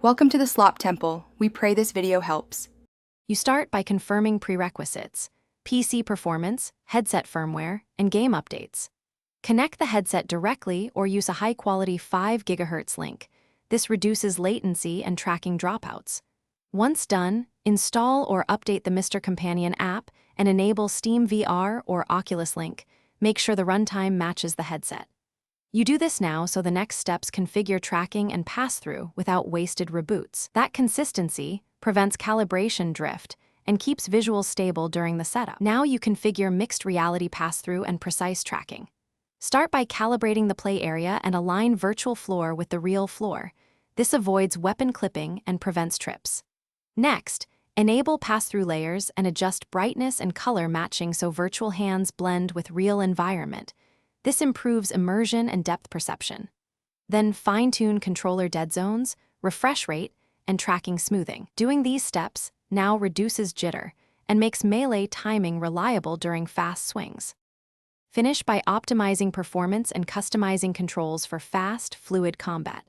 Welcome to the Slop Temple. We pray this video helps. You start by confirming prerequisites: PC performance, headset firmware, and game updates. Connect the headset directly or use a high-quality 5 GHz link. This reduces latency and tracking dropouts. Once done, install or update the Mr. Companion app and enable Steam VR or Oculus Link. Make sure the runtime matches the headset. You do this now so the next steps configure tracking and pass-through without wasted reboots. That consistency prevents calibration drift and keeps visuals stable during the setup. Now you configure mixed reality pass-through and precise tracking. Start by calibrating the play area and align virtual floor with the real floor. This avoids weapon clipping and prevents trips. Next, enable pass-through layers and adjust brightness and color matching so virtual hands blend with real environment. This improves immersion and depth perception. Then fine-tune controller dead zones, refresh rate, and tracking smoothing. Doing these steps now reduces jitter and makes melee timing reliable during fast swings. Finish by optimizing performance and customizing controls for fast, fluid combat.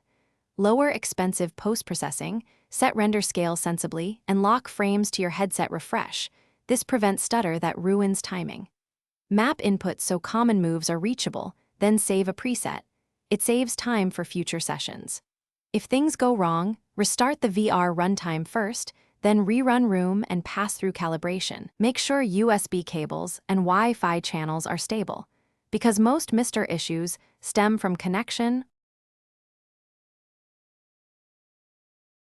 Lower expensive post-processing, set render scale sensibly, and lock frames to your headset refresh. This prevents stutter that ruins timing. Map inputs so common moves are reachable, then save a preset. It saves time for future sessions. If things go wrong, restart the VR runtime first, then rerun room and pass through calibration. Make sure USB cables and Wi-Fi channels are stable, because most MR issues stem from connection.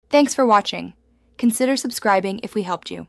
Thanks for watching. Consider subscribing if we helped you.